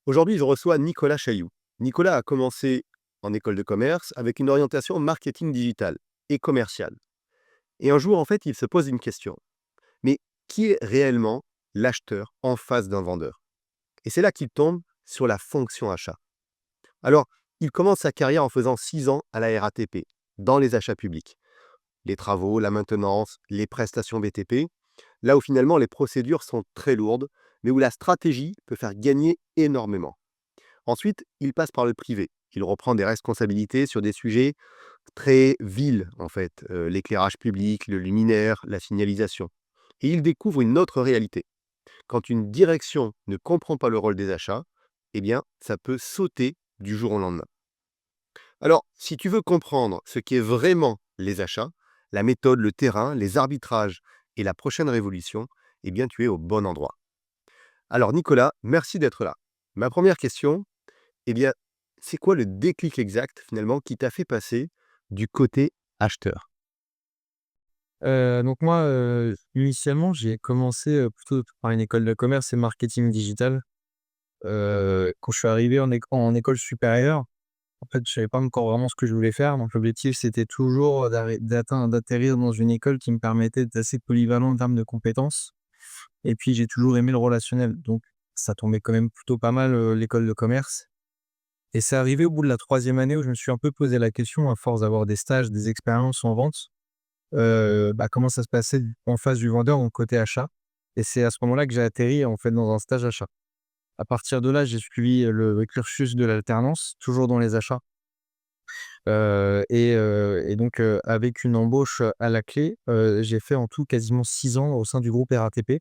Aujourd'hui, je reçois Nicolas Chailloux. Nicolas a commencé en école de commerce avec une orientation marketing digital et commercial. Et un jour, en fait, il se pose une question. Mais qui est réellement l'acheteur en face d'un vendeur? Et c'est là qu'il tombe sur la fonction achat. Alors, il commence sa carrière en faisant 6 ans à la RATP, dans les achats publics. Les travaux, la maintenance, les prestations BTP, là où finalement les procédures sont très lourdes, mais où la stratégie peut faire gagner énormément. Ensuite, il passe par le privé. Il reprend des responsabilités sur des sujets très vils, en fait, l'éclairage public, le luminaire, la signalisation. Et il découvre une autre réalité. Quand une direction ne comprend pas le rôle des achats, eh bien, ça peut sauter du jour au lendemain. Alors, si tu veux comprendre ce qu'est vraiment les achats, la méthode, le terrain, les arbitrages et la prochaine révolution, eh bien, tu es au bon endroit. Alors, Nicolas, merci d'être là. Ma première question, eh bien, c'est quoi le déclic exact finalement qui t'a fait passer du côté acheteur? Donc moi, initialement, j'ai commencé, plutôt par une école de commerce et marketing digital. Quand je suis arrivé en école supérieure, en fait, je savais pas encore vraiment ce que je voulais faire. Donc l'objectif, c'était toujours d'atterrir dans une école qui me permettait d'être assez polyvalent en termes de compétences. Et puis j'ai toujours aimé le relationnel, donc ça tombait quand même plutôt pas mal, l'école de commerce. Et c'est arrivé au bout de la troisième année où je me suis un peu posé la question, à force d'avoir des stages, des expériences en vente. Comment ça se passait en face du vendeur, donc côté achat, et c'est à ce moment-là que j'ai atterri, en fait, dans un stage achat. À partir de là, j'ai suivi le cursus de l'alternance, toujours dans les achats, et donc avec une embauche à la clé, j'ai fait en tout quasiment 6 ans au sein du groupe RATP,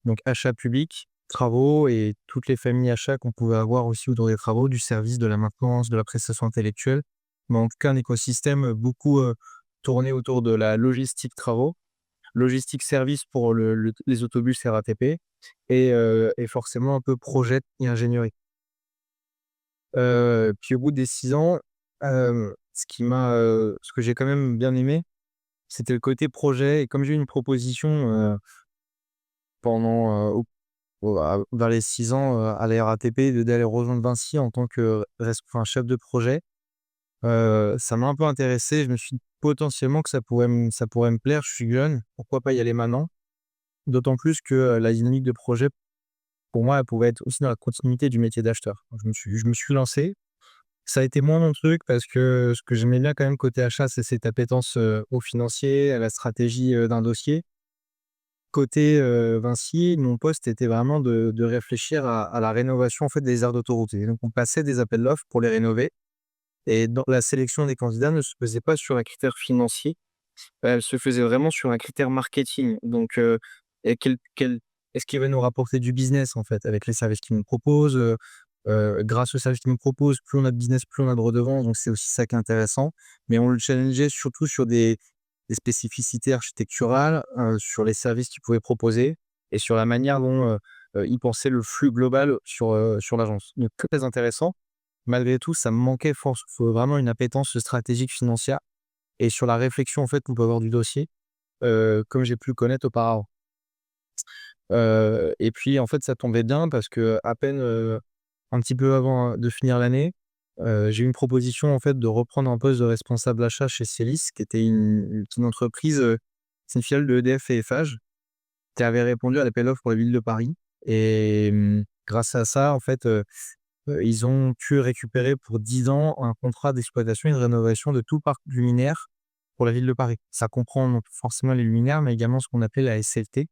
donc achat public, travaux et toutes les familles achats qu'on pouvait avoir aussi autour des travaux, du service, de la maintenance, de la prestation intellectuelle. Mais en tout cas, un écosystème beaucoup, tourné autour de la logistique travaux. Logistique service pour les autobus RATP et forcément un peu projet et ingénierie. Puis au bout des 6 ans, ce que j'ai quand même bien aimé, c'était le côté projet, et comme j'ai eu une proposition, pendant, vers les 6 ans, à la RATP d'aller rejoindre Vinci en tant que chef de projet, ça m'a un peu intéressé. Je me suis dit potentiellement que ça pourrait me plaire. Je suis jeune, pourquoi pas y aller maintenant? D'autant plus que, la dynamique de projet, pour moi, elle pouvait être aussi dans la continuité du métier d'acheteur. Donc je me suis lancé. Ça a été moins mon truc parce que ce que j'aimais bien quand même côté achat, c'est cette appétence, au financier, à la stratégie, d'un dossier. Côté, Vinci, mon poste était vraiment de réfléchir à la rénovation, en fait, des aires d'autoroute, et donc on passait des appels d'offres pour les rénover, et dans la sélection des candidats ne se faisait pas sur un critère financier, elle se faisait vraiment sur un critère marketing. Donc, et quel est-ce qu'il va nous rapporter du business, en fait, avec les services qu'il nous propose, grâce aux services qu'il nous propose, plus on a de business, plus on a de redevances, donc c'est aussi ça qui est intéressant. Mais on le challengeait surtout sur des spécificités architecturales, sur les services qu'il pouvait proposer et sur la manière dont, il pensait le flux global sur l'agence. Donc très intéressant. Malgré tout, ça me manquait faut vraiment une appétence stratégique financière et sur la réflexion, en fait, qu'on peut avoir du dossier, comme j'ai pu le connaître auparavant. Et puis, en fait, ça tombait bien parce qu'à peine, un petit peu avant, de finir l'année, j'ai eu une proposition, en fait, de reprendre un poste de responsable achat chez Célis, qui était une entreprise, c'est une filiale de EDF et Eiffage, qui avait répondu à l'appel d'offres pour la ville de Paris, et grâce à ça, en fait, ils ont pu récupérer pour 10 ans un contrat d'exploitation et de rénovation de tout le parc luminaire pour la ville de Paris. Ça comprend donc forcément les luminaires, mais également ce qu'on appelait la SLT,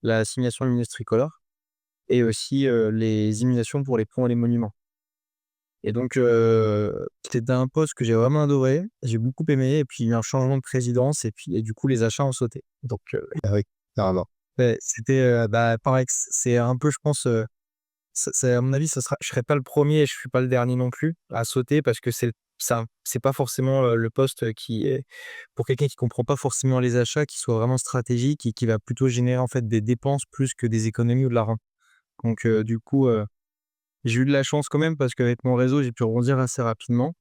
la signalisation lumineuse tricolore, et aussi, les illuminations pour les ponts et les monuments. Et donc, c'était un poste que j'ai vraiment adoré, j'ai beaucoup aimé, et puis il y a eu un changement de présidence, et du coup les achats ont sauté. Donc, Ah oui, carrément. ouais, c'était, pareil, c'est un peu, je pense, c'est à mon avis, ça sera je serai pas le premier et je suis pas le dernier non plus à sauter, parce que c'est pas forcément, le poste qui est pour quelqu'un qui comprend pas forcément les achats, qui soit vraiment stratégique et qui va plutôt générer, en fait, des dépenses plus que des économies ou de l'argent. Donc, du coup, j'ai eu de la chance quand même parce qu'avec mon réseau, j'ai pu rebondir assez rapidement.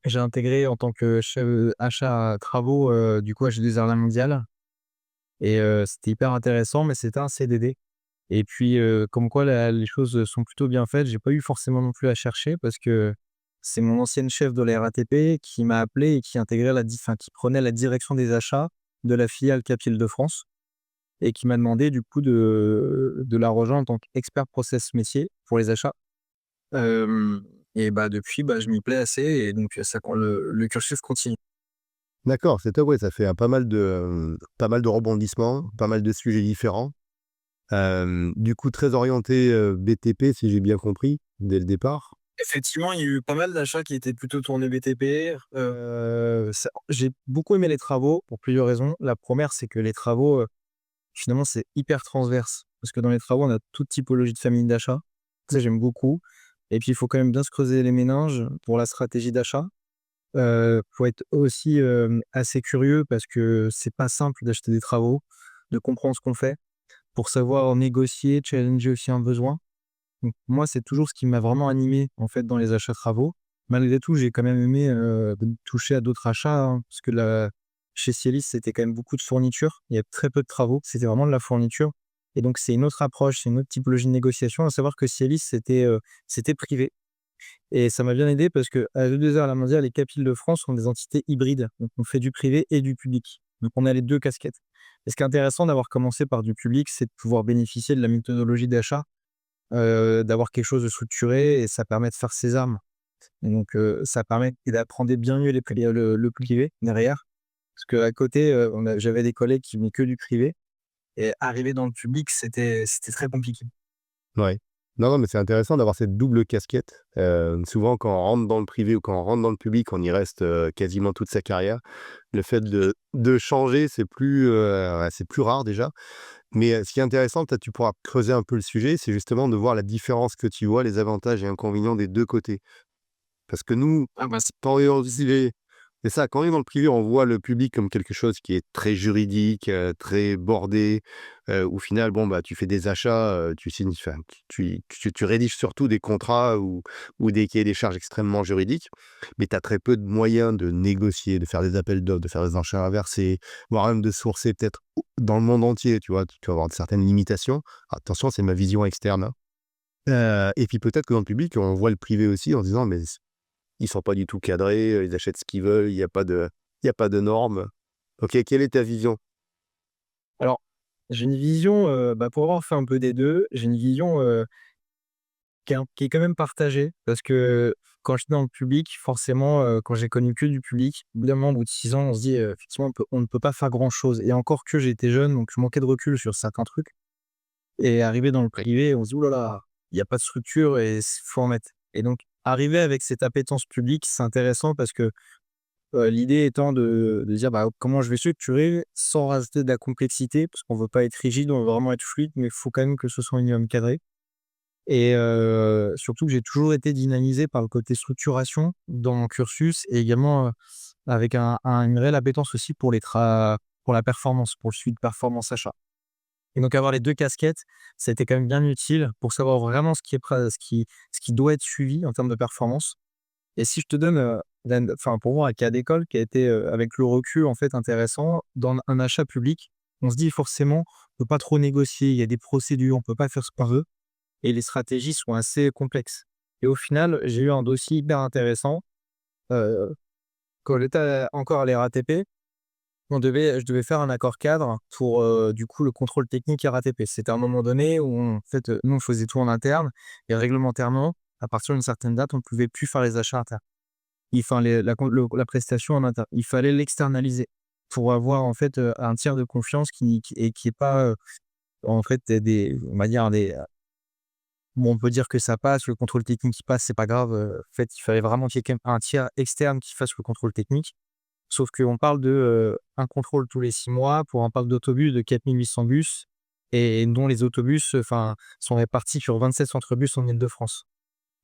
J'ai intégré en tant que chef, achat travaux, du coup, à G2R La Mondiale, et c'était hyper intéressant, mais c'était un CDD. Et puis, comme quoi les choses sont plutôt bien faites. J'ai pas eu forcément non plus à chercher parce que c'est mon ancienne chef de la RATP qui m'a appelé et qui intégrait qui prenait la direction des achats de la filiale Cap Île-de-France et qui m'a demandé du coup de la rejoindre en tant qu'expert process métier pour les achats. Hem et bah, depuis, bah, je m'y plais assez et donc ça le cursus continue. D'accord, c'est top, ouais, ça fait pas mal de rebondissements, pas mal de sujets différents. Du coup, très orienté, BTP, si j'ai bien compris, dès le départ? Effectivement, il y a eu pas mal d'achats qui étaient plutôt tournés BTP. Ça j'ai beaucoup aimé les travaux pour plusieurs raisons. La première, c'est que les travaux, finalement, c'est hyper transverse parce que dans les travaux, on a toute typologie de famille d'achat. Ça, j'aime beaucoup et puis il faut quand même bien se creuser les méninges pour la stratégie d'achat. Faut être aussi, assez curieux parce que c'est pas simple d'acheter des travaux, de comprendre ce qu'on fait, pour savoir négocier, challenger aussi un besoin. Donc moi, c'est toujours ce qui m'a vraiment animé, en fait, dans les achats travaux. Malgré tout, j'ai quand même aimé, toucher à d'autres achats, hein, parce que chez Cielis, c'était quand même beaucoup de fournitures. Il y a très peu de travaux, c'était vraiment de la fourniture et donc c'est une autre approche, c'est une autre typologie de négociation. À savoir que Cielis, c'était privé et ça m'a bien aidé parce qu'à E2R La Mondiale et Cap Île-de-France sont des entités hybrides. Donc on fait du privé et du public. Donc on a les 2 casquettes. Et ce qui est intéressant d'avoir commencé par du public, c'est de pouvoir bénéficier de la méthodologie d'achat, d'avoir quelque chose de structuré et ça permet de faire ses armes. Et donc ça permet d'apprendre bien mieux le privé derrière. Parce qu'à côté, j'avais des collègues qui venaient que du privé et arriver dans le public, c'était très compliqué. Ouais. Non, non, mais c'est intéressant d'avoir cette double casquette. Souvent, quand on rentre dans le privé ou quand on rentre dans le public, on y reste, quasiment toute sa carrière. Le fait de changer, c'est plus rare déjà. Mais, ce qui est intéressant, peut-être tu pourras creuser un peu le sujet, c'est justement de voir la différence que tu vois, les avantages et inconvénients des 2 côtés. Parce que nous, Ah bah, c'est quand on est dans le privé c'est ça, quand on est dans le privé, on voit le public comme quelque chose qui est très juridique, très bordé, au final, bon, bah, tu fais des achats, tu signes enfin, tu rédiges surtout des contrats ou des cahiers des charges extrêmement juridiques, mais tu as très peu de moyens de négocier, de faire des appels d'offres, de faire des enchères inversées, voire même de sourcer peut-être dans le monde entier, tu vois? Tu vas avoir certaines limitations. Attention, c'est ma vision externe, hein. Et puis peut-être que dans le public, on voit le privé aussi en se disant: «Mais ils sont pas du tout cadrés, ils achètent ce qu'ils veulent, il y a pas de normes». OK, quelle est ta vision? alors, j'ai une vision, bah, pour avoir fait un peu des 2, j'ai une vision, qui est quand même partagée parce que quand j'étais dans le public, forcément, quand j'ai connu que du public, au bout d'un moment, au bout de 6 ans, on se dit, effectivement, on ne peut pas faire grand chose et encore que j'étais jeune, donc je manquais de recul sur certains trucs et arrivé dans le privé, on se dit: «Ouh là là, il y a pas de structure et faut en mettre» et donc arriver avec cette appétence publique, c'est intéressant parce que, l'idée étant de dire: «Bah, comment je vais structurer sans rajouter de la complexité?» parce qu'on veut pas être rigide, on veut vraiment être fluide, mais il faut quand même que ce soit un minimum cadré. Et surtout que j'ai toujours été dynamisé par le côté structuration dans mon cursus et également, avec une réelle appétence aussi pour la performance, pour le suivi de performance achat. Et donc avoir les 2 casquettes, ça a été quand même bien utile pour savoir vraiment ce qui doit être suivi en termes de performance. Et si je te donne, pour moi un cas d'école qui a été, avec le recul en fait intéressant, dans un achat public, on se dit forcément, on peut pas trop négocier, il y a des procédures, on peut pas faire ce qu'on veut et les stratégies sont assez complexes. Et au final, j'ai eu un dossier hyper intéressant, heu, quand j'étais encore à la RATP, je devais faire un accord cadre pour, du coup, le contrôle technique RATP. C'était à un moment donné où en fait, nous on faisait tout en interne et réglementairement, à partir d'une certaine date, on ne pouvait plus faire les achats internes. Enfin les la con la prestation en interne. Il fallait l'externaliser pour avoir en fait, un tiers de confiance qui est pas, en fait on va dire bon, on peut dire que ça passe, le contrôle technique il passe, c'est pas grave, en fait, il fallait vraiment qu'il y ait quand même un tiers externe qui fasse le contrôle technique. Sauf qu'on parle de, un contrôle tous les 6 mois pour un parc d'autobus de 4 800 bus et dont les autobus, enfin, sont répartis sur 27 centres bus en Île-de-France.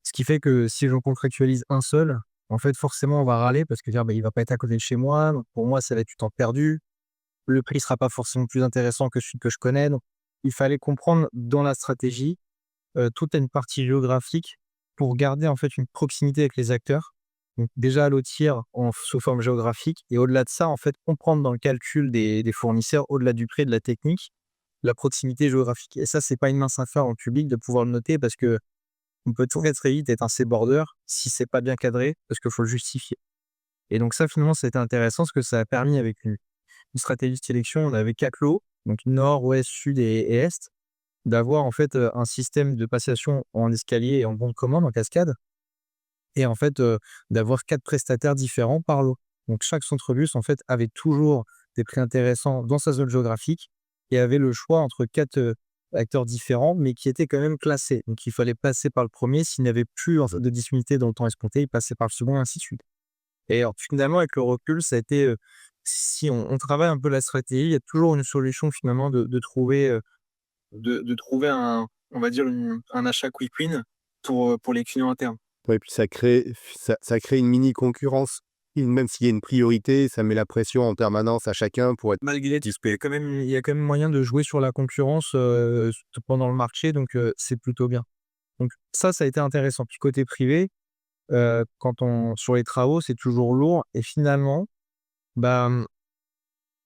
Ce qui fait que si j'en contractualise un seul, en fait, forcément, on va râler parce que dire: «Bah, il va pas être à côté de chez moi, donc pour moi, ça va être du temps perdu. Le prix sera pas forcément plus intéressant que celui que je connais», donc il fallait comprendre dans la stratégie toute une partie géographique pour garder en fait une proximité avec les acteurs. Donc déjà lotir sous forme géographique et au-delà de ça, en fait, comprendre dans le calcul des fournisseurs, au-delà du prix et de la technique, la proximité géographique et ça, c'est pas une mince affaire en public de pouvoir le noter parce qu'on peut très vite être un C-border si c'est pas bien cadré parce qu'il faut le justifier et donc ça, finalement, ça a été intéressant parce que ça a permis avec une stratégie de sélection, on avait 4 lots, donc nord, ouest, sud et est, d'avoir en fait, un système de passation en escalier et en bon de commande, en cascade et en fait, d'avoir 4 prestataires différents par lot. Donc chaque centre-bus, en fait, avait toujours des prix intéressants dans sa zone géographique et avait le choix entre 4 acteurs différents, mais qui étaient quand même classés. Donc il fallait passer par le premier s'il n'y avait plus en fait de disponibilité dans le temps escompté, il passait par le second, et ainsi de suite. Et alors finalement, avec le recul, ça a été, si on travaille un peu la stratégie, il y a toujours une solution finalement de trouver, de trouver un on va dire un achat quick win pour les clients internes. Ouais, puis ça crée une mini concurrence. Même s'il y a une priorité, ça met la pression en permanence à chacun pour être Malgré tout, dispo. il y a quand même moyen de jouer sur la concurrence, pendant le marché donc c'est plutôt bien. Donc ça a été intéressant. Puis côté privé, quand on sur les travaux, c'est toujours lourd et finalement, bah,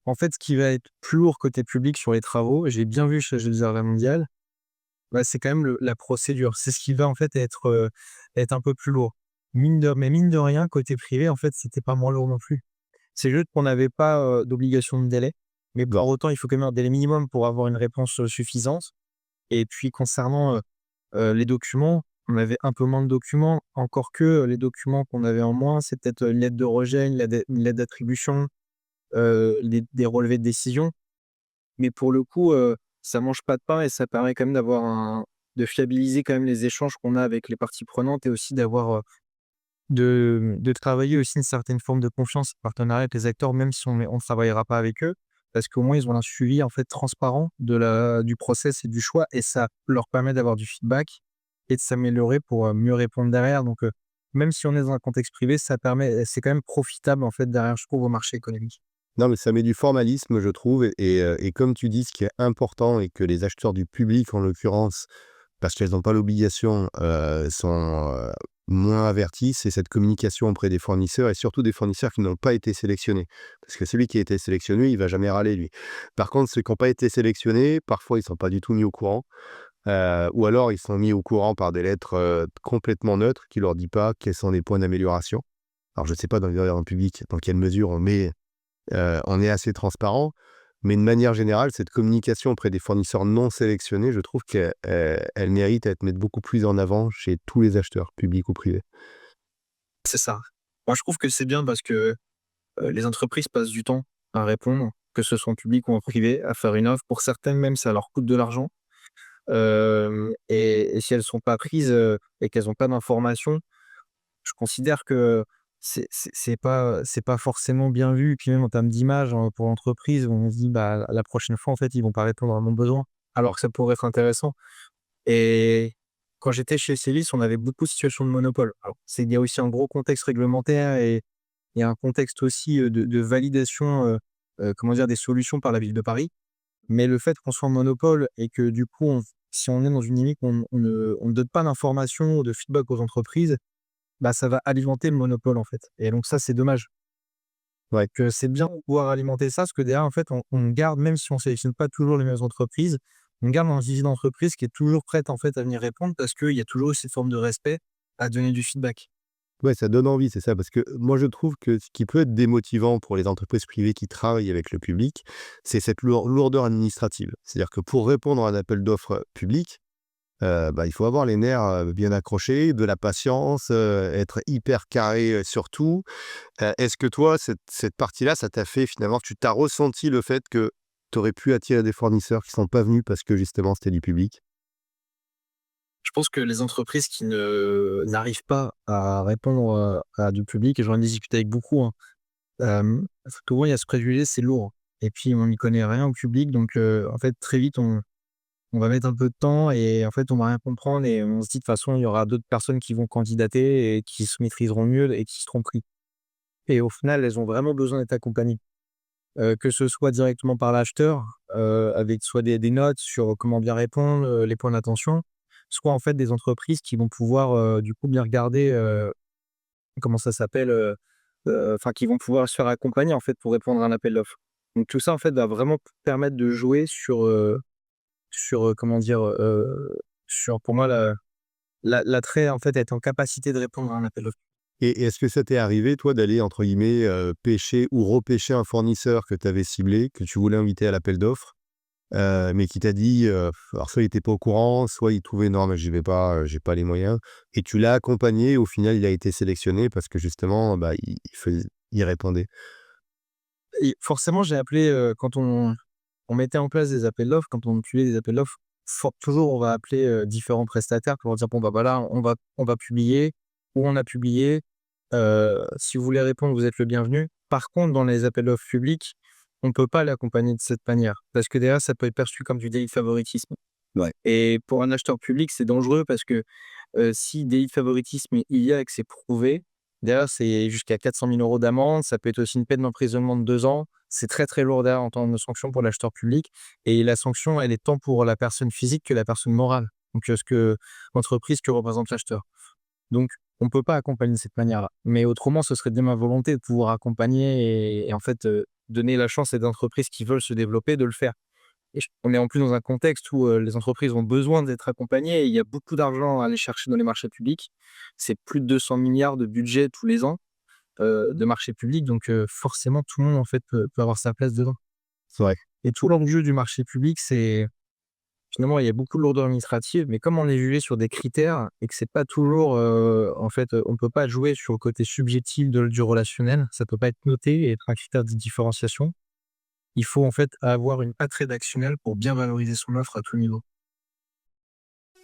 en fait, ce qui va être plus lourd côté public sur les travaux, j'ai bien vu chez Jeux Mondial, bah, c'est quand même le la procédure. C'est ce qui va en fait être un peu plus lourd. Mine de rien, côté privé, en fait, c'était pas moins lourd non plus. C'est juste qu'on n'avait pas, d'obligation de délai, mais pour Bon, autant, il faut quand même un délai minimum pour avoir une réponse, suffisante et puis concernant, les documents, on avait un peu moins de documents, encore que, les documents qu'on avait en moins, c'est peut-être, une lettre de rejet, une lettre d'attribution, des relevés de décision. Mais pour le coup, ça mange pas de pain et ça permet quand même de fiabiliser quand même les échanges qu'on a avec les parties prenantes et aussi d'avoir, de travailler aussi une certaine forme de confiance, partenariat avec les acteurs, même si on travaillera pas avec eux. Parce qu'au moins, ils ont un suivi, en fait, transparent du process et du choix et ça leur permet d'avoir du feedback et de s'améliorer pour, mieux répondre derrière. Donc, même si on est dans un contexte privé, c'est quand même profitable, en fait, derrière, je trouve, au marché économique. non, mais ça met du formalisme, je trouve et comme tu dis, ce qui est important et que les acheteurs du public, en l'occurrence, parce qu'elles n'ont pas l'obligation, sont, moins avertis, c'est cette communication auprès des fournisseurs et surtout des fournisseurs qui n'ont pas été sélectionnés. Parce que celui qui a été sélectionné, il va jamais râler lui. Par contre, ceux qui ont pas été sélectionnés, parfois ils sont pas du tout mis au courant, ou alors ils sont mis au courant par des lettres, complètement neutres qui leur dit pas quels sont les points d'amélioration. Alors je sais pas dans les ordres publics dans quelle mesure on est assez transparent, mais de manière générale, cette communication auprès des fournisseurs non sélectionnés, je trouve qu'elle mérite à être mise beaucoup plus en avant chez tous les acheteurs, publics ou privés. C'est ça. Moi, je trouve que c'est bien parce que, les entreprises passent du temps à répondre, que ce soit en public ou en privé, à faire une offre. Pour certaines même, ça leur coûte de l'argent. Et si elles sont pas prises, et qu'elles ont pas d'informations, je considère que c'est pas forcément bien vu. Et puis même en termes d'image, pour l'entreprise, on se dit: «Bah, la prochaine fois, en fait, ils vont pas répondre à mon besoin», alors que ça pourrait être intéressant. Et quand j'étais chez Celis, on avait beaucoup de situations de monopole. Alors, il y a aussi un gros contexte réglementaire et il y a un contexte aussi, de validation, comment dire? Des solutions par la Ville de Paris. Mais le fait qu'on soit en monopole et que du coup, si on est dans une limite, on ne donne pas d'informations ou de feedback aux entreprises, bah, ça va alimenter le monopole, en fait et donc ça, c'est dommage. Ouais. Que c'est bien de pouvoir alimenter ça, parce que derrière, en fait, on garde, même si on sélectionne pas toujours les mêmes entreprises, on garde un vivier d'entreprise qui est toujours prête, en fait, à venir répondre parce qu'il y a toujours eu cette forme de respect à donner du feedback. Ouais, ça donne envie, c'est ça, parce que moi je trouve que ce qui peut être démotivant pour les entreprises privées qui travaillent avec le public, c'est cette lourdeur administrative. C'est-à-dire que pour répondre à un appel d'offres public, bah, il faut avoir les nerfs, bien accrochés, de la patience, être hyper carré, sur tout. Est-ce que toi, cette partie-là, ça t'a fait finalement tu t'as ressenti le fait que tu aurais pu attirer des fournisseurs qui sont pas venus parce que justement c'était du public? Je pense que les entreprises qui ne n'arrivent pas à répondre, à du public et j'en ai discuté avec beaucoup, hein, souvent il y a ce préjugé, c'est lourd et puis on n'y connaît rien au public donc en fait, très vite, on va mettre un peu de temps et en fait, on va rien comprendre et on se dit: «De toute façon, il y aura d'autres personnes qui vont candidater et qui se maîtriseront mieux et qui seront pris» et au final, elles ont vraiment besoin d'être accompagnées, que ce soit directement par l'acheteur, avec soit des notes sur comment bien répondre, les points d'attention, soit en fait des entreprises qui vont pouvoir, du coup bien regarder, comment ça s'appelle? Enfin qui vont pouvoir se faire accompagner en fait pour répondre à un appel d'offres. Donc tout ça en fait va vraiment permettre de jouer sur, sur, comment dire, sur pour moi l'attrait en fait, être en capacité de répondre à un appel d'offres. Et est-ce que ça t'est arrivé, toi, d'aller, entre guillemets, «pêcher» ou repêcher un fournisseur que tu avais ciblé, que tu voulais inviter à l'appel d'offres, mais qui t'a dit, alors soit il était pas au courant, soit il trouvait: «Non, mais j'y vais pas, j'ai pas les moyens» et tu l'as accompagné et au final, il a été sélectionné parce que justement, bah, il répondait? Et forcément, j'ai appelé, quand on mettait en place des appels d'offres, quand on publiait des appels d'offres, toujours on va appeler, différents prestataires pour leur dire: «Bon, bah, voilà, on va publier ou on a publié, si vous voulez répondre, vous êtes le bienvenu». Par contre, dans les appels d'offres publics, on ne peut pas l'accompagner de cette manière parce que derrière, ça peut être perçu comme du délit de favoritisme Ouais. et pour un acheteur public, c'est dangereux parce que, si délit de favoritisme il y a et que c'est prouvé, derrière c'est jusqu'à 400 000 € d'amende, ça peut être aussi une peine d'emprisonnement de 2 ans. C'est très, très lourd derrière en termes de sanction pour l'acheteur public et la sanction, elle est tant pour la personne physique que la personne morale. Donc, ce que l'entreprise que représente l'acheteur. Donc on ne peut pas accompagner de cette manière-là. Mais autrement, ce serait de ma volonté de pouvoir accompagner et en fait, donner la chance à des entreprises qui veulent se développer de le faire. Et on est en plus dans un contexte où, les entreprises ont besoin d'être accompagnées et il y a beaucoup d'argent à aller chercher dans les marchés publics. C'est plus de 200 milliards de budget tous les ans, de marchés publics donc forcément tout le monde en fait peut avoir sa place dedans. C'est vrai. Et tout l'enjeu du marché public, c'est finalement il y a beaucoup de lourdeur administrative, mais comme on est jugé sur des critères et que c'est pas toujours, en fait, on peut pas jouer sur le côté subjectif du relationnel, ça peut pas être noté et être un critère de différenciation. Il faut en fait avoir une patte rédactionnelle pour bien valoriser son offre à tout niveau.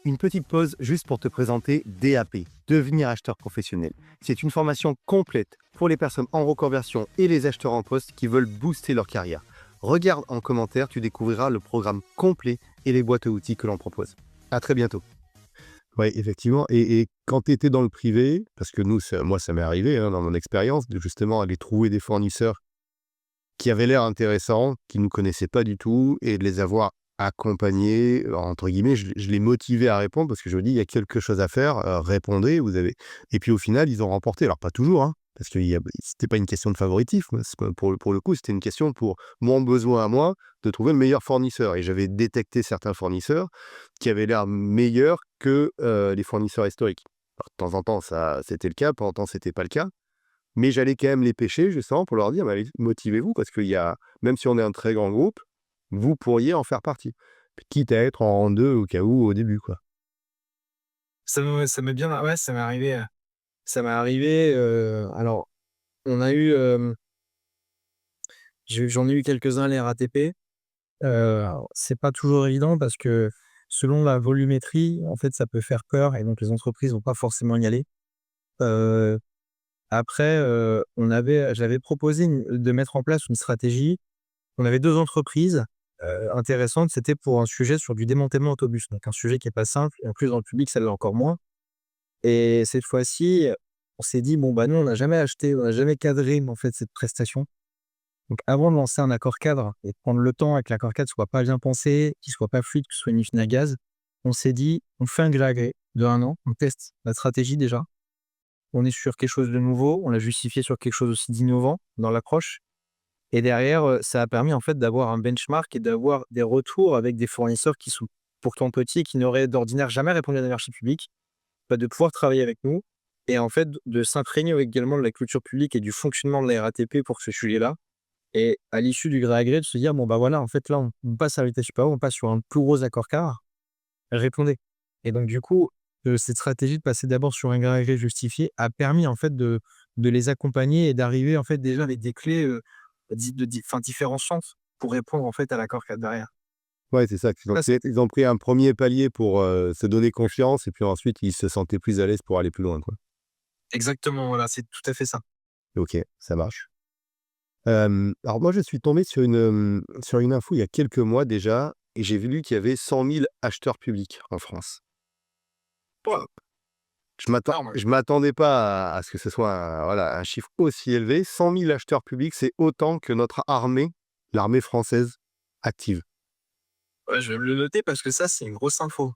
Une petite pause juste pour te présenter DAP, devenir acheteur professionnel. C'est une formation complète pour les personnes en reconversion et les acheteurs en poste qui veulent booster leur carrière. Regarde en commentaire, tu découvriras le programme complet et les boîtes à outils que l'on propose. À très bientôt. Oui, effectivement. Et quand tu étais dans le privé, parce que nous, moi, ça m'est arrivé hein, dans mon expérience, de justement aller trouver des fournisseurs qui avaient l'air intéressants, qui ne nous connaissaient pas du tout, et de les avoir accompagnés, entre guillemets, je les motivais à répondre parce que je me dis, il y a quelque chose à faire, répondez, vous avez. Et puis au final, ils ont remporté. Alors pas toujours, hein, parce que c'était pas une question de favoritisme, pour le coup, c'était une question pour mon besoin à moi de trouver le meilleur fournisseur. Et j'avais détecté certains fournisseurs qui avaient l'air meilleurs que les fournisseurs historiques. Alors, de temps en temps, ça, c'était le cas, de temps en temps, c'était pas le cas. Mais j'allais quand même les pêcher justement pour leur dire: «Mais allez, motivez-vous parce qu'il y a même si on est un très grand groupe, vous pourriez en faire partie». Quitte à être en rang 2 au cas où au début, quoi. Ça m'est bien ouais, ça m'est arrivé, alors on a eu, j'en ai eu quelques-uns à la RATP. Alors c'est pas toujours évident parce que selon la volumétrie, en fait, ça peut faire peur et donc les entreprises vont pas forcément y aller. Heu, après, j'avais proposé de mettre en place une stratégie. On avait 2 entreprises, intéressantes. C'était pour un sujet sur du démantèlement autobus, donc un sujet qui est pas simple et en plus dans le public, ça l'est encore moins. Et cette fois-ci, on s'est dit: «Bon, bah, nous, on n'a jamais cadré, en fait, cette prestation». Donc avant de lancer un accord cadre et de prendre le temps et que l'accord cadre soit pas bien pensé, qu'il soit pas fluide, que ce soit une usine à gaz, on s'est dit: «On fait un gré à gré de 1 an, on teste la stratégie déjà. On est sur quelque chose de nouveau, on l'a justifié sur quelque chose aussi d'innovant dans l'approche». Et derrière, ça a permis, en fait, d'avoir un benchmark et d'avoir des retours avec des fournisseurs qui sont pourtant petits et qui n'auraient d'ordinaire jamais répondu à des marchés publics. Bah, de pouvoir travailler avec nous et en fait, de s'imprégner également de la culture publique et du fonctionnement de la RATP pour ce sujet-là et à l'issue du gré à gré, de se dire: «Bon, bah, voilà, en fait, là, on passe à la vitesse supérieure, on passe sur un plus gros accord cadre, répondez». Et donc du coup, cette stratégie de passer d'abord sur un gré à gré justifié a permis, en fait, de les accompagner et d'arriver, en fait, déjà avec des clés, différenciantes pour répondre, en fait, à l'accord cadre derrière. Ouais, c'est ça, Ça, c'est ils ont pris un premier palier pour, se donner confiance et puis ensuite ils se sentaient plus à l'aise pour aller plus loin, quoi. exactement, voilà, c'est tout à fait ça. OK, ça marche. Alors moi je suis tombé sur une info il y a quelques mois déjà et j'ai vu qu'il y avait 100 000 acheteurs publics en France. Waouh! Énorme. Je m'attendais pas à ce que ce soit un chiffre aussi élevé. 100 000 acheteurs publics, c'est autant que notre armée, l'armée française active. Ouais, je vais me le noter parce que ça, c'est une grosse info.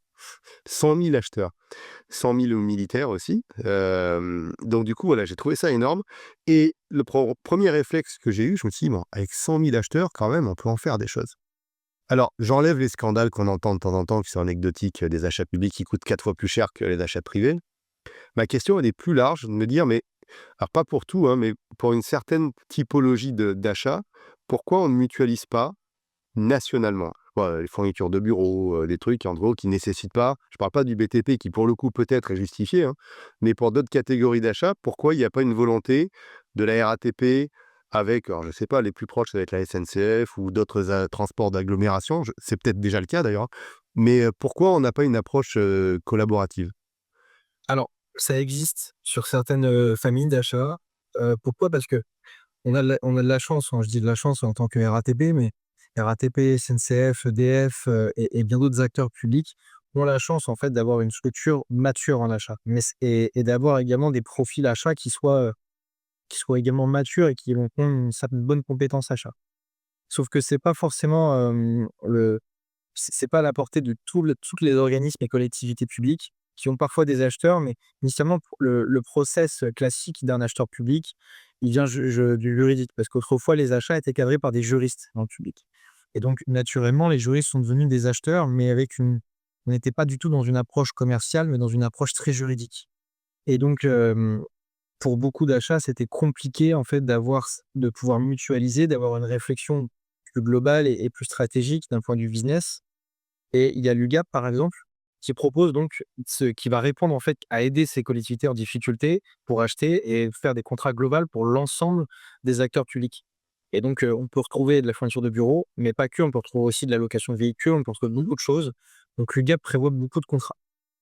100 000 acheteurs, 100 000 militaires aussi. Donc du coup, voilà, j'ai trouvé ça énorme et le premier réflexe que j'ai eu, je me suis dit: «Bon, avec 100 000 acheteurs, quand même, on peut en faire des choses». Alors, j'enlève les scandales qu'on entend de temps en temps, qui sont anecdotiques, des achats publics qui coûtent 4 fois plus cher que les achats privés. Ma question, elle est plus large, de me dire, mais alors pas pour tout, hein, mais pour une certaine typologie d'achat, pourquoi on ne mutualise pas nationalement? Les fournitures de bureau, des trucs en gros qui nécessitent pas, je parle pas du BTP qui pour le coup peut-être est justifié, hein, mais pour d'autres catégories d'achats, pourquoi il n'y a pas une volonté de la RATP avec, alors je sais pas, les plus proches ça va être la SNCF ou d'autres transports d'agglomération, c'est peut-être déjà le cas d'ailleurs, hein, mais pourquoi on n'a pas une approche collaborative? Alors, ça existe sur certaines, familles d'achats. Pourquoi? Parce que on a de la chance, je dis de la chance en tant que RATP, mais RATP, SNCF, EDF, et bien d'autres acteurs publics ont la chance en fait d'avoir une structure mature en achat. Mais et d'avoir également des profils achats qui soient également matures et qui ont une certaine bonne compétence achat. Sauf que c'est pas forcément, c'est pas à la portée de tous les organismes et collectivités publiques qui ont parfois des acheteurs, mais initialement pour le process classique d'un acheteur public, il vient du juridique. Parce qu'autrefois, les achats étaient cadrés par des juristes dans le public. Et donc, naturellement, les juristes sont devenus des acheteurs, mais on n'était pas du tout dans une approche commerciale, mais dans une approche très juridique. Et donc, pour beaucoup d'achats, c'était compliqué en fait de pouvoir mutualiser, d'avoir une réflexion plus globale et plus stratégique d'un point de vue business. Et il y a l'UGAP, par exemple, qui propose donc qui va répondre en fait à aider ces collectivités en difficulté pour acheter et faire des contrats globaux pour l'ensemble des acteurs publics. Et donc, on peut retrouver de la fourniture de bureaux, mais pas que, on peut retrouver aussi de la location de véhicules, on peut retrouver beaucoup de choses. Donc l'UGAP prévoit beaucoup de contrats,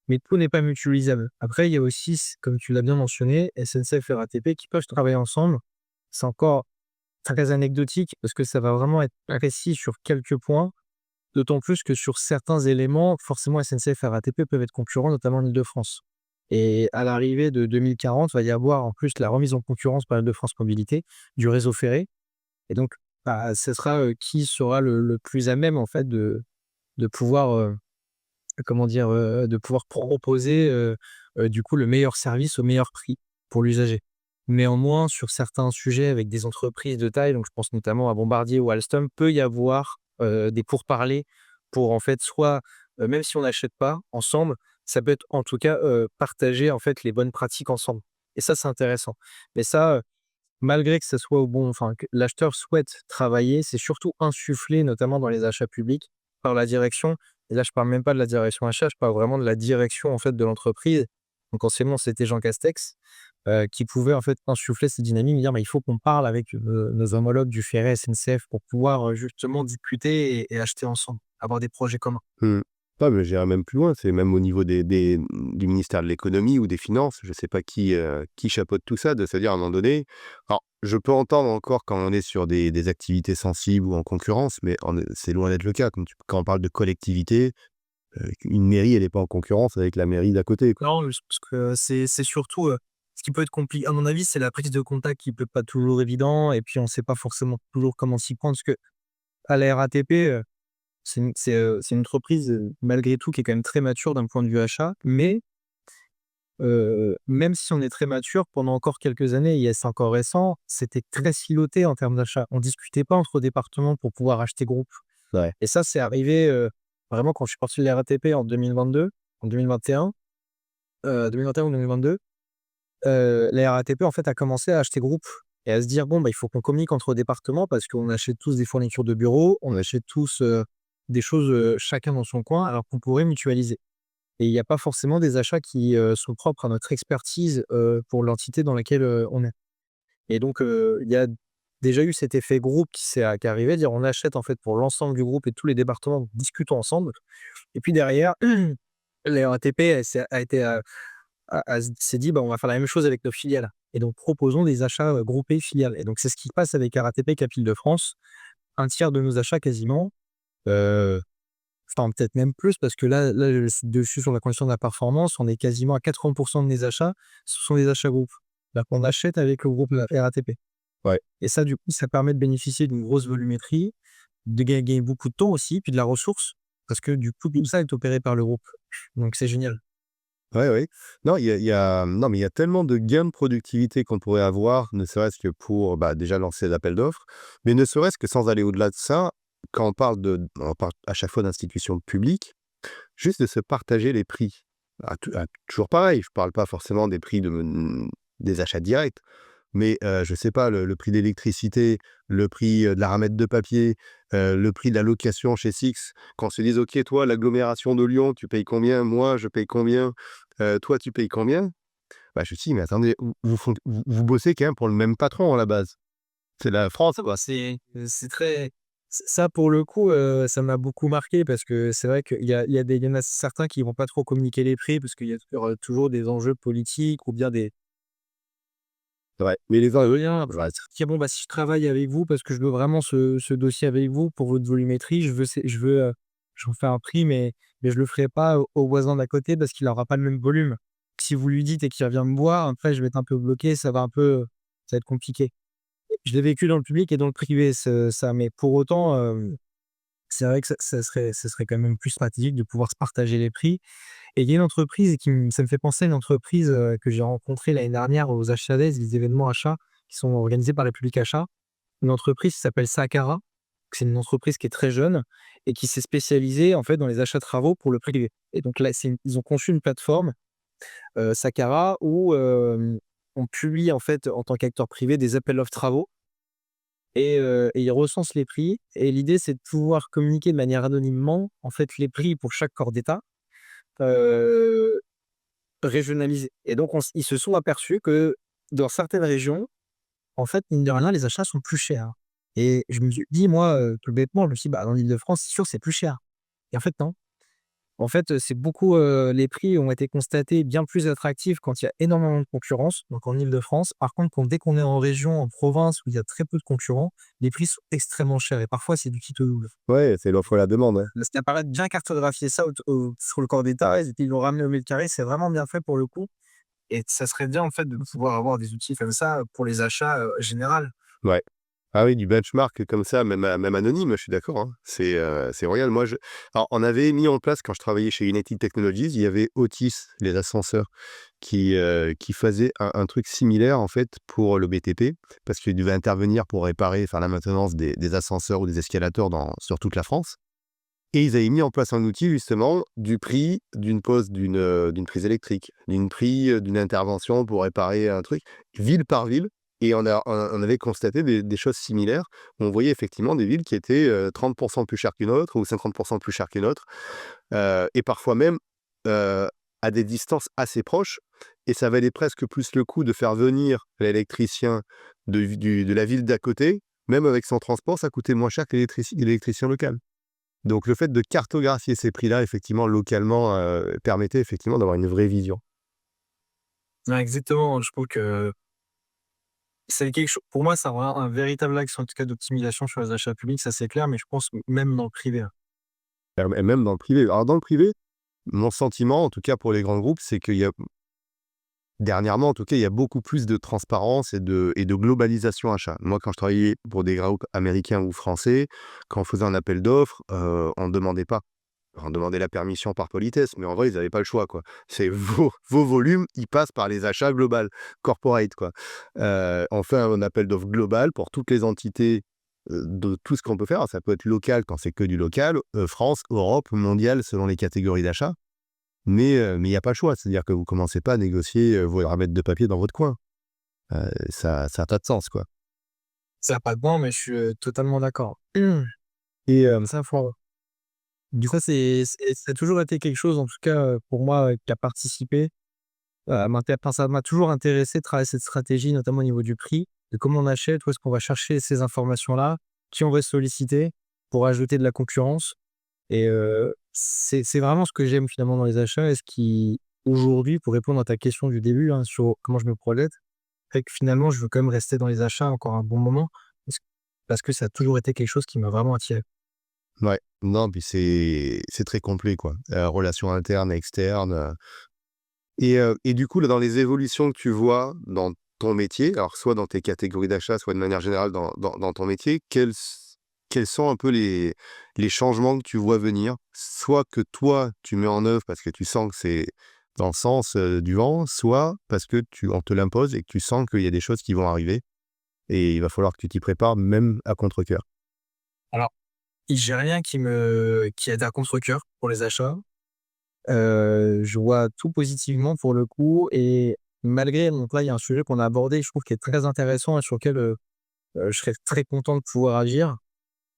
mais tout n'est pas mutualisable. Après, il y a aussi, comme tu l'as bien mentionné, SNCF et RATP qui peuvent travailler ensemble. C'est encore très anecdotique parce que ça va vraiment être précis sur quelques points. D'autant plus que sur certains éléments, forcément SNCF et RATP peuvent être concurrents, notamment en Île-de-France. Et à l'arrivée de 2040, va y avoir en plus la remise en concurrence par Île-de-France Mobilité du réseau ferré. Et donc, bah, ce sera, qui sera le plus à même en fait de pouvoir, comment dire? De pouvoir proposer, du coup le meilleur service au meilleur prix pour l'usager. Néanmoins, sur certains sujets avec des entreprises de taille, donc je pense notamment à Bombardier ou Alstom, peut y avoir, des pourparlers pour en fait soit, même si on n'achète pas ensemble, ça peut être en tout cas, partager en fait les bonnes pratiques ensemble. Et ça, c'est intéressant. Mais ça, malgré que ça soit au bon enfin que l'acheteur souhaite travailler, c'est surtout insufflé, notamment dans les achats publics, par la direction. Et là, je parle même pas de la direction achat, je parle vraiment de la direction, en fait, de l'entreprise. Donc anciennement, c'était Jean Castex, qui pouvait, en fait, insuffler cette dynamique, dire: «Mais il faut qu'on parle avec, nos homologues du ferré SNCF pour pouvoir, justement discuter et acheter ensemble, avoir des projets communs». Mmh. Ouais, mais j'irais même plus loin, c'est même au niveau du ministère de l'économie ou des finances, je sais pas qui chapeaute tout ça, de se dire à un moment donné alors je peux entendre encore quand on est sur des activités sensibles ou en concurrence, mais c'est loin d'être le cas. Quand on parle de collectivité, une mairie, elle est pas en concurrence avec la mairie d'à côté, quoi. Non, je pense que c'est surtout, ce qui peut être compliqué à mon avis, c'est la prise de contact qui peut pas toujours évident et puis on sait pas forcément toujours comment s'y prendre. Parce qu'à la RATP, c'est une entreprise, malgré tout qui est quand même très mature d'un point de vue achat, mais même si on est très mature, pendant encore quelques années et c'est encore récent, c'était très siloté en termes d'achat. On discutait pas entre départements pour pouvoir acheter groupe. Ouais. Et ça, c'est arrivé, vraiment quand je suis parti de la RATP en 2022, en 2021, 2021 ou 2022. La RATP, en fait, a commencé à acheter groupe et à se dire: «Bon, bah, il faut qu'on communique entre départements parce qu'on achète tous des fournitures de bureau, on achète tous, des choses, chacun dans son coin, alors qu'on pourrait mutualiser». Et il y a pas forcément des achats qui, sont propres à notre expertise, pour l'entité dans laquelle, on est. Et donc, il y a déjà eu cet effet groupe qui est arrivé, dire: «On achète, en fait, pour l'ensemble du groupe et tous les départements, discutons ensemble». Et puis derrière, la RATP, elle s'est a été, s'est dit: «Bah, on va faire la même chose avec nos filiales et donc proposons des achats, groupés filiales». Et donc c'est ce qui se passe avec RATP Cap Île-de-France. Un tiers de nos achats quasiment, heu, enfin peut-être même plus parce que là, je suis dessus sur la condition de la performance, on est quasiment à 80 de mes achats, ce sont des achats groupes. C'est-à-dire qu'on achète avec le groupe, RATP. Ouais. Et ça, du coup, ça permet de bénéficier d'une grosse volumétrie, de gagner beaucoup de temps aussi, puis de la ressource, parce que du coup, tout ça est opéré par le groupe. Donc c'est génial. Ouais, ouais. Non, non, mais il y a tellement de gains de productivité qu'on pourrait avoir, ne serait-ce que pour, bah, déjà lancer l'appel d'offres, mais ne serait-ce que sans aller au-delà de ça, quand on parle à chaque fois d'institutions publiques, juste de se partager les prix. Toujours pareil, je parle pas forcément des prix des achats directs, mais je sais pas, le prix d'électricité, le prix, de la ramette de papier, le prix de la location chez Six. Qu'on se dise: «OK, toi, l'agglomération de Lyon, tu payes combien? Moi, je paye combien? Toi, tu payes combien?» Bah, je me suis dit: «Mais attendez, vous bossez quand même pour le même patron à la base. C'est la France, Ça, bah, quoi». c'est très ça pour le coup, ça m'a beaucoup marqué parce que c'est vrai qu'il y en a certains qui vont pas trop communiquer les prix parce qu'il y a toujours des enjeux politiques ou bien des Ouais, mais les Rien, bah, dire: «Bon, bah, si je travaille avec vous parce que je veux vraiment ce dossier avec vous pour votre volumétrie, je vous fais un prix, mais je le ferai pas au voisin d'à côté parce qu'il aura pas le même volume. Si vous lui dites et qu'il revient me voir, après je vais être un peu bloqué, ça va être compliqué». Je l'ai vécu dans le public et dans le privé ça, mais pour autant, c'est vrai que ça serait quand même plus stratégique de pouvoir se partager les prix et il y a une entreprise ça me fait penser à une entreprise, que j'ai rencontrée l'année dernière aux Achats Days, des événements achats qui sont organisés par République Achat. Une entreprise qui s'appelle Sakara. C'est une entreprise qui est très jeune et qui s'est spécialisée, en fait, dans les achats de travaux pour le privé et donc là, ils ont conçu une plateforme, Sakara où, on publie, en fait, en tant qu'acteur privé, des appels d'offres travaux et ils recensent les prix et l'idée, c'est de pouvoir communiquer de manière anonymement, en fait, les prix pour chaque corps d'État, heu régionalisé et donc ils se sont aperçus que dans certaines régions, en fait, mine de rien, les achats sont plus chers et je me suis dit moi, tout bêtement, je me suis dit: «Bah, dans l'Île-de-France, c'est sûr, c'est plus cher» et en fait, non. En fait, c'est beaucoup, les prix ont été constatés bien plus attractifs quand il y a énormément de concurrence, donc en Île-de-France. Par contre, dès qu'on est en région, en province où il y a très peu de concurrents, les prix sont extrêmement chers et parfois c'est du quitte double. ouais, c'est l'offre et la demande, hein. Là, c'était apparaît bien cartographier ça sur le corps d'État et ils l'ont ramené au mètre carré, c'est vraiment bien fait pour le coup. Et ça serait bien, en fait, de pouvoir avoir des outils comme ça, pour les achats, général. Ouais. Ah oui, du benchmark comme ça, même anonyme, je suis d'accord, hein. C'est royal. Alors, on avait mis en place quand je travaillais chez United Technologies, il y avait Otis, les ascenseurs, qui faisaient un truc similaire, en fait, pour le BTP, parce qu'ils devaient intervenir pour réparer, faire la maintenance des ascenseurs ou des escalators sur toute la France et ils avaient mis en place un outil, justement, du prix d'une pose d'une prise électrique, d'une prix, d'une intervention pour réparer un truc, ville par ville et on avait constaté des choses similaires. On voyait effectivement des villes qui étaient, 30 plus chères qu'une autre ou 50 plus chères qu'une autre, et parfois même, heu, à des distances assez proches et ça valait presque plus le coup de faire venir l'électricien de la ville d'à côté, même avec son transport, ça coûtait moins cher que l'électricien local. Donc le fait de cartographier ces prix-là, effectivement, localement, permettait effectivement d'avoir une vraie vision. Ouais, exactement, je trouve que c'est quelque chose pour moi, ça rend un véritable axe, en tout cas, d'optimisation sur les achats publics, ça c'est clair, mais je pense même dans le privé, hein. Et même dans le privé. Alors dans le privé, mon sentiment, en tout cas pour les grands groupes, c'est qu'il y a dernièrement, en tout cas, il y a beaucoup plus de transparence et de globalisation achat. Moi, quand je travaillais pour des groupes américains ou français, quand on faisait un appel d'offres, on ne demandait pas. On demandait la permission par politesse, mais en vrai, ils avaient pas le choix, quoi. C'est vos volumes, ils passent par les achats global, corporate, quoi. On fait un appel d'offres global pour toutes les entités, de tout ce qu'on peut faire. Ça peut être local quand c'est que du local, France, Europe, mondial selon les catégories d'achat. Mais il y a pas le choix. C'est-à-dire que vous commencez pas à négocier, vos ramettes de papier dans votre coin. Ça a pas de sens, quoi. Ça a pas de bon, mais je suis, totalement d'accord. Et Ça faut du coup, ça a toujours été quelque chose, en tout cas, pour moi, qui a participé, ça m'a toujours intéressé de travailler cette stratégie, notamment au niveau du prix, de comment on achète, où est-ce qu'on va chercher ces informations-là, qui on va solliciter pour ajouter de la concurrence. Et c'est vraiment ce que j'aime finalement dans les achats et ce qui aujourd'hui, pour répondre à ta question du début, hein, sur comment je me projette, fait que finalement je veux quand même rester dans les achats encore un bon moment parce que ça a toujours été quelque chose qui m'a vraiment attiré. ouais, non, puis c'est très complet, quoi. Relations internes, externes, et du coup, là, dans les évolutions que tu vois dans ton métier, alors soit dans tes catégories d'achat, soit de manière générale dans ton métier, quels sont un peu les changements que tu vois venir? Soit que toi, tu mets en œuvre parce que tu sens que c'est dans le sens, du vent, soit parce que on te l'impose et que tu sens qu'il y a des choses qui vont arriver et il va falloir que tu t'y prépares même à contrecœur. Alors, j'ai rien qui est à contre-cœur pour les achats. Je vois tout positivement pour le coup et malgré donc là, il y a un sujet qu'on a abordé, je trouve qui est très intéressant et sur lequel, je serais très content de pouvoir agir.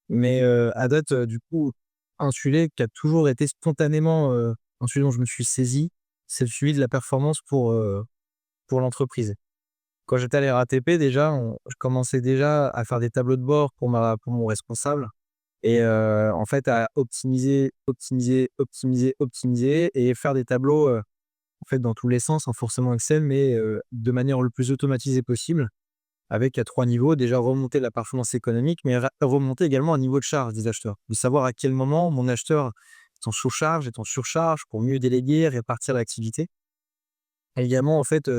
Mais, à date, du coup, un sujet qui a toujours été spontanément, un sujet dont je me suis saisi, c'est le suivi de la performance pour l'entreprise. Quand j'étais à la RATP déjà, je commençais déjà à faire des tableaux de bord pour mon responsable et en fait à optimiser, optimiser, optimiser, optimiser et faire des tableaux, en fait dans tous les sens, sans forcément Excel, mais de manière le plus automatisée possible avec à 3 niveaux. Déjà remonter la performance économique, mais remonter également un niveau de charge des acheteurs. De savoir à quel moment mon acheteur est en sous-charge, est en surcharge pour mieux déléguer, répartir l'activité. Et également en fait,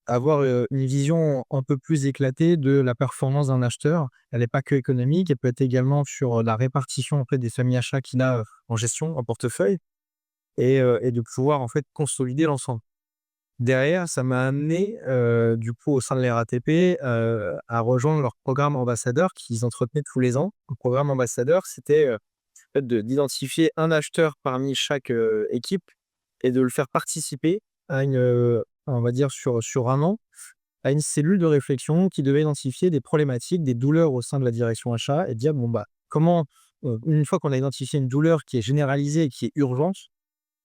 avoir, une vision un peu plus éclatée de la performance d'un acheteur. Elle n'est pas que économique, elle peut être également sur, la répartition en fait des familles achats qu'il a, en gestion, en portefeuille et de pouvoir en fait consolider l'ensemble. Derrière, ça m'a amené, du coup au sein de la RATP, à rejoindre leur programme ambassadeur qu'ils entretenaient tous les ans. Le programme ambassadeur, c'était, en fait d'identifier un acheteur parmi chaque, équipe et de le faire participer à une, on va dire sur 1 an, à une cellule de réflexion qui devait identifier des problématiques, des douleurs au sein de la direction achat et dire: «Bon, bah, comment, une fois qu'on a identifié une douleur qui est généralisée et qui est urgente,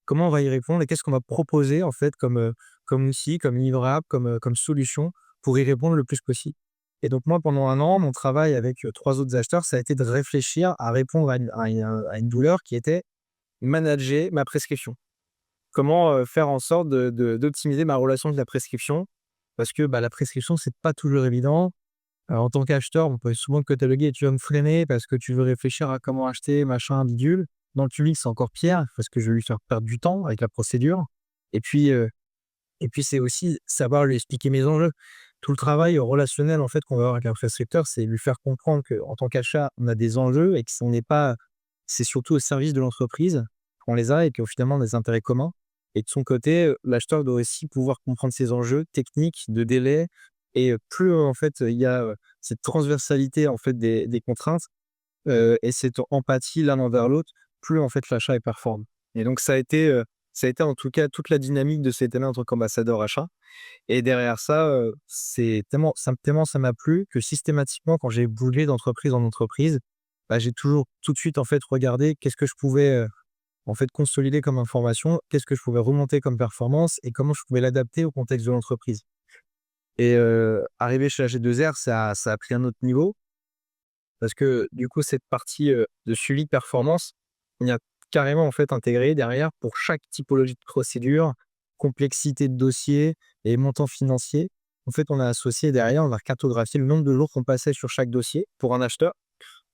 comment on va y répondre et qu'est-ce qu'on va proposer en fait comme outil, comme livrable, comme solution pour y répondre le plus possible?» Et donc moi, pendant 1 an, mon travail avec, 3 autres acheteurs, ça a été de réfléchir à répondre à une douleur qui était manager ma prescription. Comment, faire en sorte d'optimiser ma relation avec la prescription? Parce que, bah, la prescription, c'est pas toujours évident. En tant qu'acheteur, on peut souvent te cataloguer et tu vas me freiner parce que tu veux réfléchir à comment acheter, machin, bidule. Dans le public, c'est encore pire parce que je vais lui faire perdre du temps avec la procédure et puis, heu et puis c'est aussi savoir lui expliquer mes enjeux. Tout le travail relationnel, en fait, qu'on va avoir avec un prescripteur, c'est lui faire comprendre qu'en tant qu'achat, on a des enjeux et que si on n'est pas c'est surtout au service de l'entreprise qu'on les a et qu'au finalement, on a des intérêts communs et de son côté, l'acheteur doit aussi pouvoir comprendre ses enjeux techniques, de délai et plus, en fait, il y a, cette transversalité, en fait, des contraintes, et cette empathie l'un envers l'autre, plus, en fait, l'achat est performant et donc ça a été en tout cas toute la dynamique de cette année en tant qu'ambassadeur achat et derrière ça, c'est tellement ça m'a plu que systématiquement quand j'ai bougé d'entreprise en entreprise, bah, j'ai toujours tout de suite, en fait, regardé qu'est-ce que je pouvais, en fait, consolider comme information, qu'est-ce que je pouvais remonter comme performance et comment je pouvais l'adapter au contexte de l'entreprise et arrivé chez la G2R, ça a pris un autre niveau parce que du coup, cette partie, de suivi de performance, on y a carrément, en fait, intégré derrière pour chaque typologie de procédure, complexité de dossier et montant financier. En fait, on a associé derrière, on a cartographié le nombre de jours qu'on passait sur chaque dossier pour un acheteur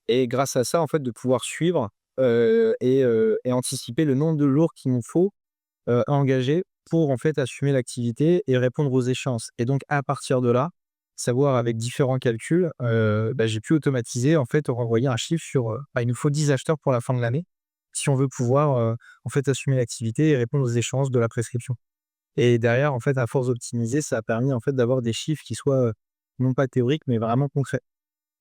et grâce à ça, en fait, de pouvoir suivre, et anticiper le nombre de jours qu'il nous faut, à engager pour, en fait, assumer l'activité et répondre aux échéances et donc à partir de là, savoir avec différents calculs, bah, j'ai pu automatiser, en fait, renvoyer un chiffre sur, bah, il nous faut 10 acheteurs pour la fin de l'année, si on veut pouvoir, en fait, assumer l'activité et répondre aux échéances de la prescription et derrière, en fait, à force d'optimiser, ça a permis, en fait, d'avoir des chiffres qui soient, non pas théoriques, mais vraiment concrets.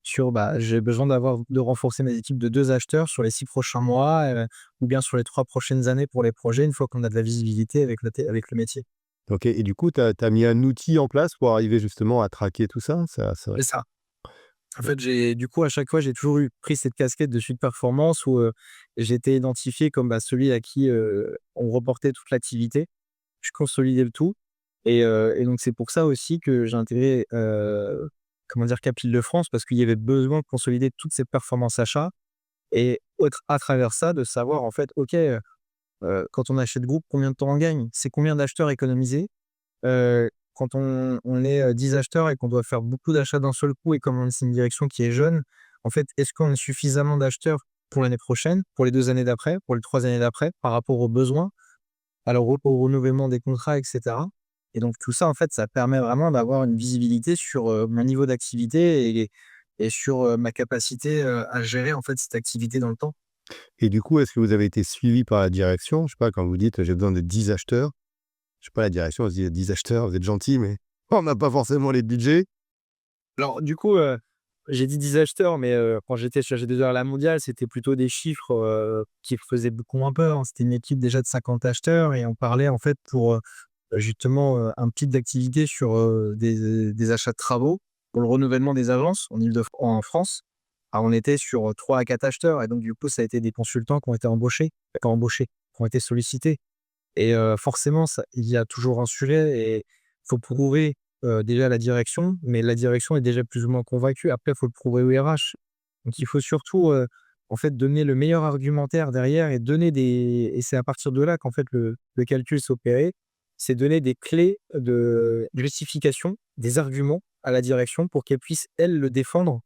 Sur, bah, j'ai besoin de renforcer mes équipes de 2 acheteurs sur les 6 prochains mois, ou bien sur les 3 prochaines années pour les projets, une fois qu'on a de la visibilité avec le métier. OK, et du coup, tu as mis un outil en place pour arriver justement à traquer tout ça? Ça c'est vrai. C'est ça. En fait, j'ai du coup, à chaque fois, j'ai toujours pris cette casquette de suite performance où, j'étais identifié comme, bah, celui à qui, on reportait toute l'activité. Je consolidais le tout et donc c'est pour ça aussi que j'ai intégré, comment dire? Cap Île-de-France parce qu'il y avait besoin de consolider toutes ces performances achats et autre à travers ça, de savoir en fait, OK, quand on achète groupe, combien de temps on gagne? C'est combien d'acheteurs économisés? Quand on est, 10 acheteurs et qu'on doit faire beaucoup d'achats d'un seul coup et comme c'est une direction qui est jeune, en fait, est-ce qu'on a suffisamment d'acheteurs pour l'année prochaine, pour les 2 années d'après, pour les 3 années d'après, par rapport aux besoins, alors au renouvellement des contrats et cetera? Et donc tout ça, en fait, ça permet vraiment d'avoir une visibilité sur, mon niveau d'activité et sur, ma capacité, à gérer, en fait, cette activité dans le temps. Et du coup, est-ce que vous avez été suivi par la direction? Je sais pas, quand vous dites: «J'ai besoin de 10 acheteurs», je sais pas, la direction elle se dit: «10 acheteurs, vous êtes gentils, mais on n'a pas forcément les budgets». Alors du coup, j'ai dit 10 acheteurs, mais quand j'étais chez AG2R à la mondiale, c'était plutôt des chiffres, qui faisaient beaucoup moins peur, hein. C'était une équipe déjà de 50 acheteurs et on parlait en fait pour, justement, un pic d'activité sur, des achats de travaux pour le renouvellement des agences en France. Alors on était sur, 3 à 4 acheteurs et donc du coup, ça a été des consultants qui ont été embauchés, qui ont été sollicités et forcément ça il y a toujours un sujet et faut prouver, déjà à la direction, mais la direction est déjà plus ou moins convaincue. Après, il faut le prouver au RH. Donc il faut surtout, en fait, donner le meilleur argumentaire derrière et donner des et c'est à partir de là qu'en fait le calcul s'opérait. C'est donner des clés de justification, des arguments à la direction pour qu'elle puisse, elle, le défendre,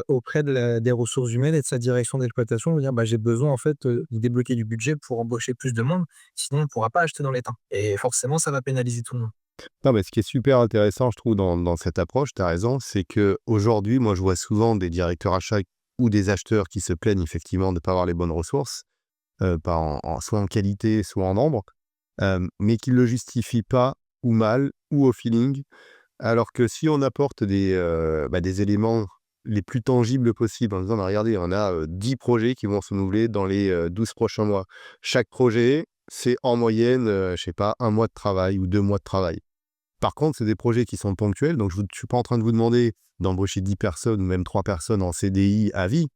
auprès des ressources humaines et de sa direction d'exploitation, de dire: «Bah, j'ai besoin en fait, de débloquer du budget pour embaucher plus de monde, sinon on ne pourra pas acheter dans les temps» et forcément ça va pénaliser tout le monde. Non, mais ce qui est super intéressant, je trouve, dans cette approche, tu as raison, c'est qu'aujourd'hui, moi, je vois souvent des directeurs achats ou des acheteurs qui se plaignent effectivement de ne pas avoir les bonnes ressources, pas soit en qualité, soit en nombre, mais qui ne le justifient pas ou mal ou au feeling. Alors que si on apporte des éléments les plus tangibles possibles en disant: «Bah, regardez, on a, 10 projets qui vont se renouveler dans les, 12 prochains mois. Chaque projet, c'est en moyenne, je sais pas, 1 mois de travail ou 2 mois de travail. Par contre, c'est des projets qui sont ponctuels, donc je ne suis pas en train de vous demander d'embaucher 10 personnes ou même 3 personnes en CDI à vie.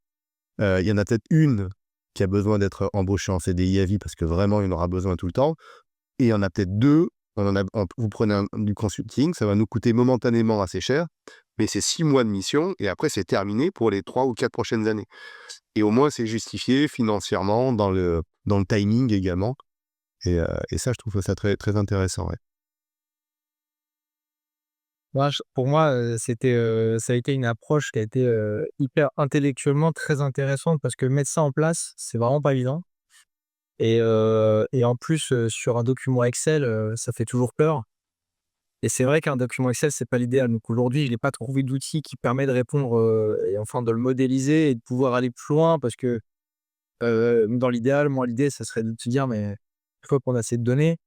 Il y en a peut-être une qui a besoin d'être embauchée en CDI à vie parce que vraiment il en aura besoin tout le temps et il y en a peut-être 2, vous prenez du consulting, ça va nous coûter momentanément assez cher, mais c'est 6 mois de mission et après c'est terminé pour les 3 ou 4 prochaines années et au moins c'est justifié financièrement dans le timing également et ça je trouve ça très, très intéressant, ouais. Moi, pour moi, ça a été une approche qui a été, hyper intellectuellement très intéressante parce que mettre ça en place, c'est vraiment pas évident et en plus, sur un document Excel, ça fait toujours peur et c'est vrai qu'un document Excel, c'est pas l'idéal. Donc aujourd'hui, je n'ai pas trouvé d'outil qui permet de répondre, et enfin de le modéliser et de pouvoir aller plus loin parce que, dans l'idéal, moi, l'idée, ça serait de se dire: «Mais une fois qu'on a cette donnée,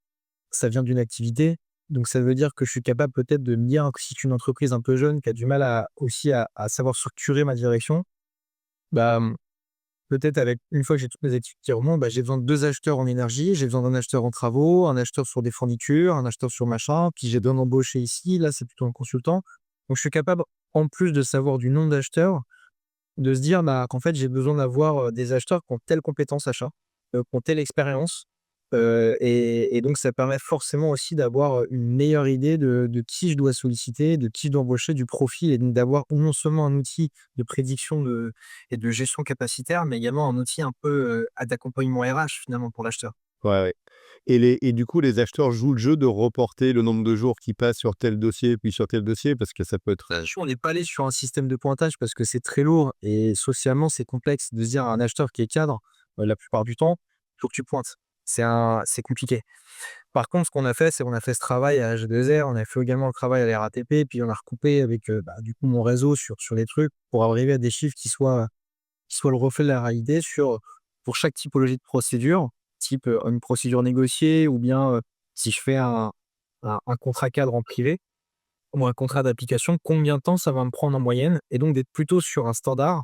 ça vient d'une activité, donc ça veut dire que je suis capable peut-être de me dire que si je suis une entreprise un peu jeune qui a du mal à savoir structurer ma direction, bah, peut-être avec une fois que j'ai toutes mes activités qui remontent, bah, j'ai besoin de 2 acheteurs en énergie, j'ai besoin d'un acheteur en travaux, un acheteur sur des fournitures, un acheteur sur machin, puis j'ai besoin d'embaucher ici, là, c'est plutôt un consultant. Donc je suis capable, en plus de savoir du nombre d'acheteurs, de se dire, bah, qu'en fait, j'ai besoin d'avoir, des acheteurs qui ont telle compétence achat, qui ont telle expérience, et donc ça permet forcément aussi d'avoir, une meilleure idée de qui je dois solliciter, de qui je dois embaucher, du profil et donc d'avoir non seulement un outil de prédiction et de gestion capacitaire, mais également un outil un peu, d'accompagnement RH finalement pour l'acheteur. Ouais, ouais. Et du coup, les acheteurs jouent le jeu de reporter le nombre de jours qui passent sur tel dossier, puis sur tel dossier, parce que ça peut être On n'est pas allé sur un système de pointage parce que c'est très lourd et socialement, c'est complexe de se dire à un acheteur qui est cadre, la plupart du temps, il faut que tu pointes. C'est compliqué. Par contre, ce qu'on a fait, c'est qu'on a fait ce travail à H2R, on a fait également le travail à la RATP, puis on a recoupé avec, bah, du coup, mon réseau sur les trucs pour arriver à des chiffres qui soient le reflet de la réalité pour chaque typologie de procédure, type, une procédure négociée ou bien, si je fais un contrat cadre en privé ou un contrat d'application, combien de temps ça va me prendre en moyenne? Et donc d'être plutôt sur un standard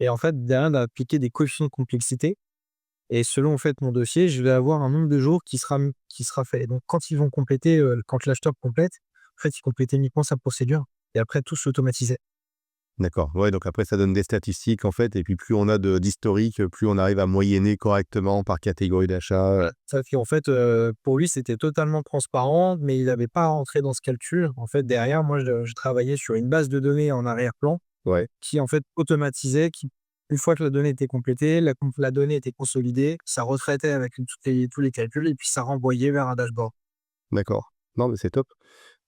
et en fait, derrière d'appliquer des coefficients de complexité et selon, en fait, mon dossier, je vais avoir un nombre de jours qui sera fait. Et donc quand ils vont compléter, quand l'acheteur complète, en fait, il complète uniquement sa procédure et après tout s'automatisait. d'accord. Ouais, donc après ça donne des statistiques, en fait et puis plus on a d'historique, plus on arrive à moyenner correctement par catégorie d'achat, Ça fait en fait, pour lui, c'était totalement transparent, mais il n'avait pas à rentrer dans ce calcul. En fait, derrière, moi, je travaillais sur une base de données en arrière-plan ouais, qui, en fait, automatisait, qui une fois que la donnée était complétée, la donnée était consolidée, ça retraitait avec tous les calculs et puis ça renvoyait vers un dashboard. d'accord. Non, mais c'est top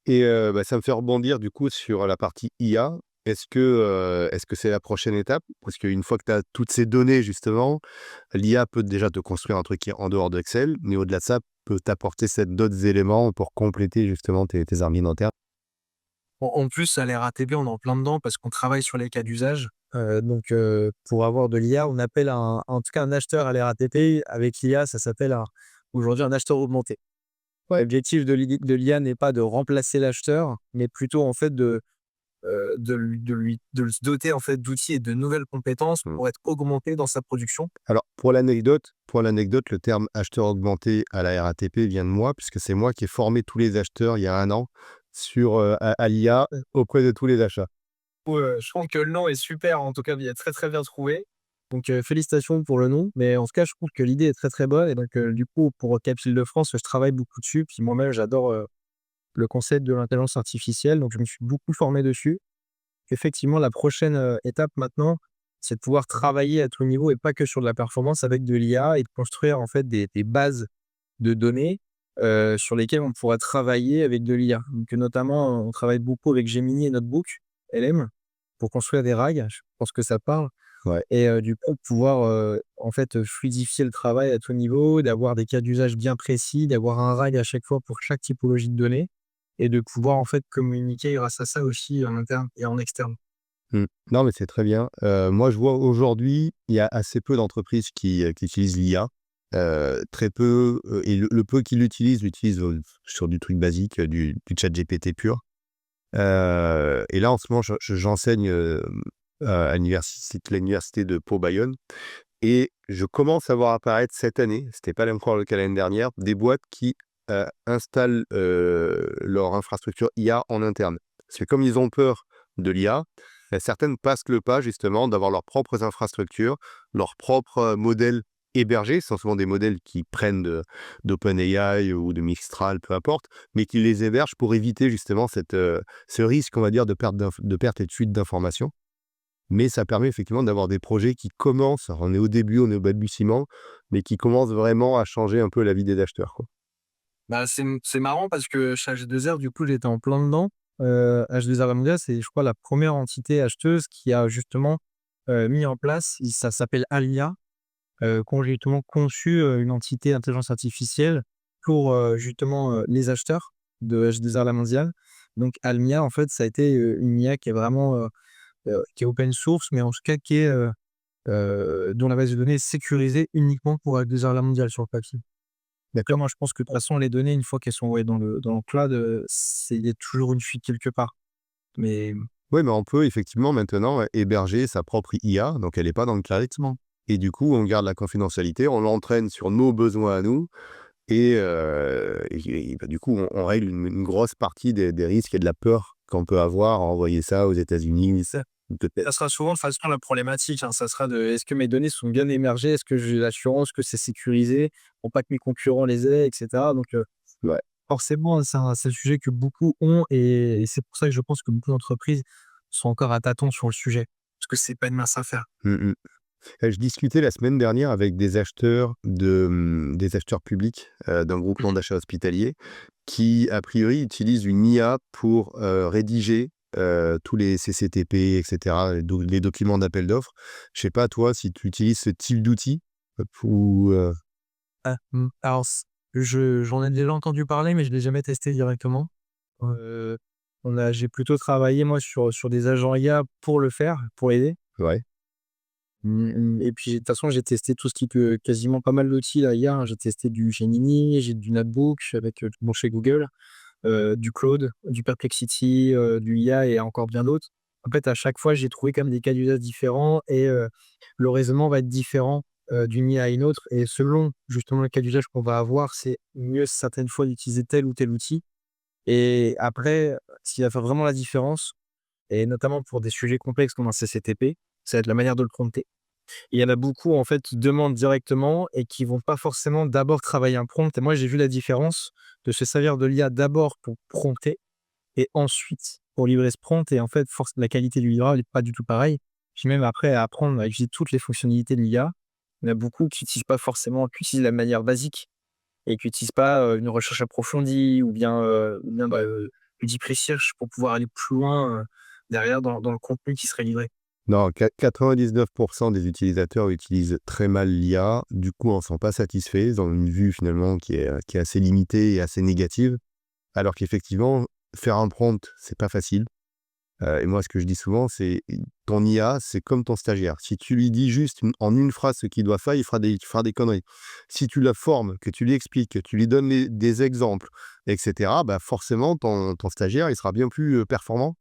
et ça me fait rebondir du coup sur la partie IA. Est-ce que c'est la prochaine étape? Parce qu'une fois que tu as toutes ces données justement, l'IA peut déjà te construire un truc qui est en dehors d'Excel, mais au-delà de ça, peut t'apporter d'autres éléments pour compléter justement tes argumentaires. En plus, à la RATP, on est en plein dedans parce qu'on travaille sur les cas d'usage. Donc, pour avoir de l'IA, on appelle en tout cas un acheteur à la RATP avec l'IA, ça s'appelle aujourd'hui un acheteur augmenté. Ouais. L'objectif de l'IA n'est pas de remplacer l'acheteur, mais plutôt en fait de le doter en fait d'outils et de nouvelles compétences Mmh. pour être augmenté dans sa production. Alors, pour l'anecdote, le terme acheteur augmenté à la RATP vient de moi, puisque c'est moi qui ai formé tous les acheteurs il y a 1 an sur, à l'IA auprès de tous les achats. Je trouve que le nom est super, en tout cas, il est très, très bien trouvé. Donc, félicitations pour le nom, mais en tout cas, je trouve que l'idée est très, très bonne et donc, du coup, pour Cap Île-de-France, je travaille beaucoup dessus. Puis moi-même, j'adore, le concept de l'intelligence artificielle, donc je me suis beaucoup formé dessus. Effectivement, la prochaine, étape maintenant, c'est de pouvoir travailler à tout niveau et pas que sur de la performance avec de l'IA et de construire en fait des bases de données, sur lesquelles on pourra travailler avec de l'IA. Donc, notamment, on travaille beaucoup avec Gemini et Notebook LM pour construire des RAG, je pense que ça parle Ouais. et du coup pouvoir, en fait, fluidifier le travail à tout niveau, d'avoir des cas d'usage bien précis, d'avoir un RAG à chaque fois pour chaque typologie de données et de pouvoir en fait communiquer grâce à ça aussi en interne et en externe. Mmh. Non, mais c'est très bien. Moi, je vois aujourd'hui, il y a assez peu d'entreprises qui utilisent l'IA. Très peu, et le peu qui l'utilisent, sur du truc basique, du ChatGPT pur. Et là, en ce moment, j'enseigne, à l'université de Pau-Bayonne, et je commence à voir apparaître cette année, c'était pas encore le cas l'année dernière, des boîtes qui, installent, leur infrastructure IA en interne. Parce que comme ils ont peur de l'IA, certaines passent le pas justement d'avoir leurs propres infrastructures, leurs propres, modèles hébergés. Ce sont souvent des modèles qui prennent d'OpenAI ou de Mistral, peu importe, mais qui les hébergent pour éviter justement ce risque, on va dire, de perte et de fuite d'informations. Mais ça permet effectivement d'avoir des projets qui commencent, alors on est au début, on est au balbutiement, mais qui commencent vraiment à changer un peu la vie des acheteurs, quoi. Bah, c'est marrant parce que chez H2R, du coup, j'étais en plein dedans. H2R Mondial, c'est, je crois, la première entité acheteuse qui a justement, mis en place, ça s'appelle Alia, qui ont justement conçu, une entité intelligence artificielle pour, justement, les acheteurs de H2R La Mondiale. Donc Almia, en fait, ça a été, une IA qui est vraiment, qui est open source, mais en tout cas qui est, dont la base de données est sécurisée uniquement pour H2R La Mondiale sur le papier. Après moi, je pense que de toute façon, les données, une fois qu'elles sont, ouais, dans le cloud, il y a toujours une fuite quelque part. Mais Oui, mais on peut effectivement maintenant, héberger sa propre IA, donc elle est pas dans le cloud, effectivement. et du coup, on garde la confidentialité, on l'entraîne sur nos besoins à nous, et bah, du coup, on règle une grosse partie des risques et de la peur qu'on peut avoir à envoyer ça aux États-Unis, Ça peut-être. ça sera souvent de façon la problématique, hein. Ça sera de: «Est-ce que mes données sont bien émergées? Est-ce que j'ai l'assurance que c'est sécurisé pour pas que mes concurrents les aient?» et cetera. Donc Ouais. forcément, c'est un sujet que beaucoup ont et c'est pour ça que je pense que beaucoup d'entreprises sont encore à tâtons sur le sujet. Parce que c'est pas une mince affaire. Mmh mh. Je discutais la semaine dernière avec des acheteurs publics, d'un groupement d'achat hospitalier qui, a priori, utilisent une IA pour, rédiger, tous les CCTP et cetera, les documents d'appel d'offres. Je sais pas toi si tu utilises ce type d'outil, ou, Alors j'en ai déjà entendu parler, mais je l'ai jamais testé directement. Heu, j'ai plutôt travaillé moi sur des agents IA pour le faire, pour aider. ouais, Et puis de toute façon, j'ai testé tout ce qui peut quasiment pas mal d'outils là IA, hein. J'ai testé du Gemini, j'ai du Notebook avec, bon chez Google, du Claude, du Perplexity, du IA et encore bien d'autres. En fait, à chaque fois, j'ai trouvé quand même des cas d'usage différents et le raisonnement va être différent, d'une IA à une autre et selon justement le cas d'usage qu'on va avoir, c'est mieux certaines fois d'utiliser tel ou tel outil et après, ce qui va faire vraiment la différence et notamment pour des sujets complexes comme un CCTP, ça va être la manière de le prompter. Il y en a beaucoup, en fait, qui demandent directement et qui vont pas forcément d'abord travailler un prompt et moi, j'ai vu la différence de se servir de l'IA d'abord pour prompter et ensuite pour livrer ce prompt et en fait, force la qualité du livrable est pas du tout pareille. Puis même après à apprendre à utiliser toutes les fonctionnalités de l'IA, il y en a beaucoup qui utilisent pas forcément qui utilisent la manière basique et qui utilisent pas, une recherche approfondie ou bien, du deep research pour pouvoir aller plus loin, derrière dans le contenu qui serait livré. non, 99 des utilisateurs utilisent très mal l'IA, du coup, en sont pas satisfaits. Ils ont une vue finalement qui est assez limitée et assez négative, alors qu'effectivement, faire un prompt, c'est pas facile. Et moi, ce que je dis souvent, c'est ton IA, c'est comme ton stagiaire. Si tu lui dis juste en une phrase ce qu'il doit faire, il fera des conneries. Si tu la formes, que tu lui expliques, que tu lui donnes des exemples, etc., bah forcément, ton stagiaire, il sera bien plus performant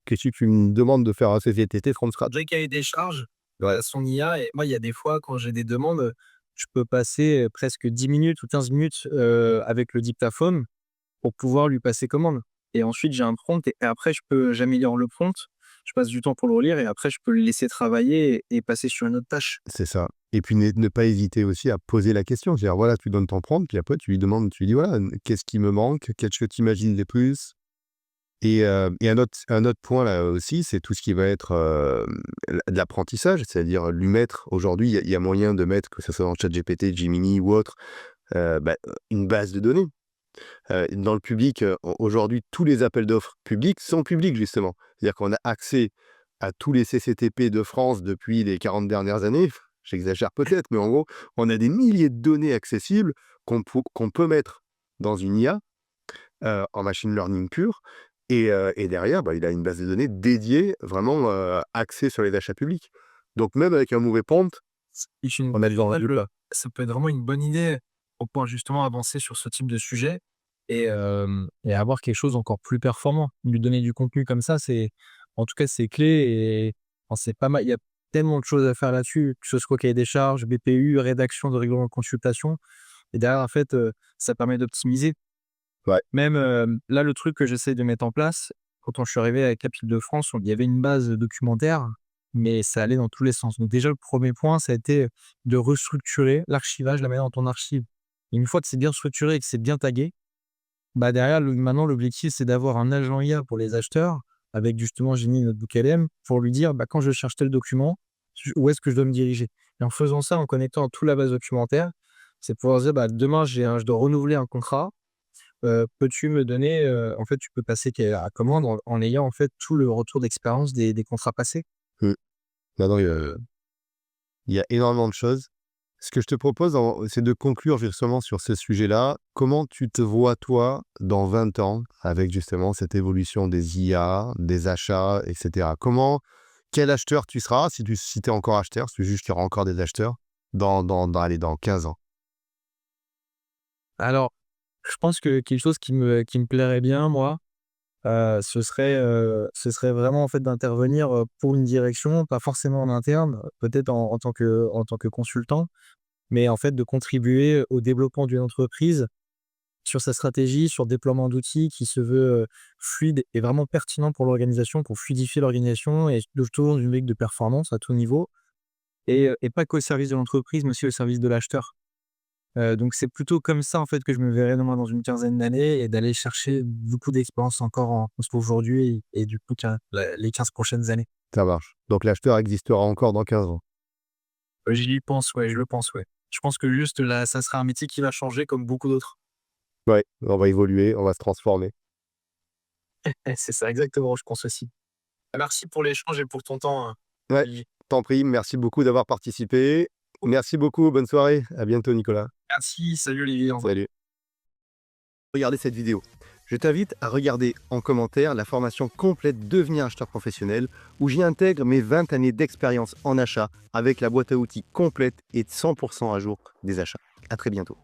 que si tu me demandes de faire un CVTT from scratch. J'ai cahier des charges, Ouais. son IA et moi, il y a des fois quand j'ai des demandes, je peux passer, presque 10 minutes ou 15 minutes, avec le dictaphone pour pouvoir lui passer commande et ensuite j'ai un prompt et après j'améliore le prompt, je passe du temps pour le relire et après je peux le laisser travailler et passer sur une autre tâche. C'est ça. Et puis ne pas hésiter aussi à poser la question. C'est-à-dire, voilà, tu donnes ton prompt, puis après tu lui demandes, tu lui dis, voilà, qu'est-ce qui me manque? Qu'est-ce que tu imagines le plus? Et un autre point là aussi, c'est tout ce qui va être de l'apprentissage, c'est-à-dire lui mettre, aujourd'hui, il y a moyen de mettre, que ce soit dans ChatGPT, Gemini ou autre, une base de données. Dans le public, aujourd'hui, tous les appels d'offres publics sont publics, justement. C'est-à-dire qu'on a accès à tous les CCTP de France depuis les 40 dernières années. J'exagère peut-être, mais en gros, on a des milliers de données accessibles qu'on peut mettre dans une IA, en machine learning pur. Et derrière, il a une base de données dédiée, vraiment axée sur les achats publics. Donc même avec un mauvais prompt, C'est une on a du ouais, résultat. ça peut être vraiment une bonne idée pour pouvoir justement avancer sur ce type de sujet et avoir quelque chose d'encore plus performant. Lui donner du contenu comme ça, en tout cas, c'est clé et enfin, c'est pas mal. Il y a tellement de choses à faire là-dessus, que ce soit cahier des charges, BPU, rédaction de règlement de consultation et derrière, en fait, ça permet d'optimiser. Ouais, Même, là, le truc que j'essaie de mettre en place, quand je suis arrivé avec Cap Île-de-France, il y avait une base documentaire, mais ça allait dans tous les sens. Donc déjà, le premier point, ça a été de restructurer l'archivage, la manière dont on archive. Et une fois que c'est bien structuré et que c'est bien tagué, derrière, maintenant, l'objectif, c'est d'avoir un agent IA pour les acheteurs, avec justement Gemini Notebook LM, pour lui dire, quand je cherche tel document, où est-ce que je dois me diriger? Et en faisant ça, en connectant à toute la base documentaire, c'est pouvoir se dire, demain, je dois renouveler un contrat. Peux-tu me donner, en fait, tu peux passer à commande en ayant, en fait, tout le retour d'expérience des contrats passés. mmh. Non, non, il y a énormément de choses. Ce que je te propose, c'est de conclure justement sur ce sujet-là. Comment tu te vois, toi, dans 20 ans, avec justement cette évolution des IA, des achats, etc. Quel acheteur tu seras, si tu es encore acheteur, si juste il y aura encore des acheteurs, allez, dans 15 ans? Alors, je pense que quelque chose qui me plairait bien, moi, ce serait vraiment, en fait, d'intervenir, pour une direction, pas forcément en interne, peut-être en tant que consultant, mais en fait, de contribuer au développement d'une entreprise sur sa stratégie, sur le déploiement d'outils qui se veut, fluide et vraiment pertinent pour l'organisation, pour fluidifier l'organisation et toujours dans une logique de performance à tout niveau et pas qu'au service de l'entreprise, mais aussi au service de l'acheteur. Donc c'est plutôt comme ça, en fait, que je me verrais moi dans une quinzaine d'années et d'aller chercher beaucoup d'expérience encore aujourd'hui et du coup les 15 prochaines années. Ça marche. Donc l'acheteur existera encore dans 15 ans. J'y pense, ouais, je le pense, ouais. Je pense que juste là, ça sera un métier qui va changer comme beaucoup d'autres. Ouais, on va évoluer, on va se transformer. C'est ça, exactement, je pense aussi. Merci pour l'échange et pour ton temps, Ouais, Olivier. t'en prie, merci beaucoup d'avoir participé. Merci beaucoup, bonne soirée. À bientôt, Nicolas. Merci, salut Olivier, au revoir. Salut. Regardez cette vidéo. Je t'invite à regarder en commentaire la formation complète Devenir acheteur professionnel où j'y intègre mes 20 années d'expérience en achat avec la boîte à outils complète et 100% à jour des achats. À très bientôt.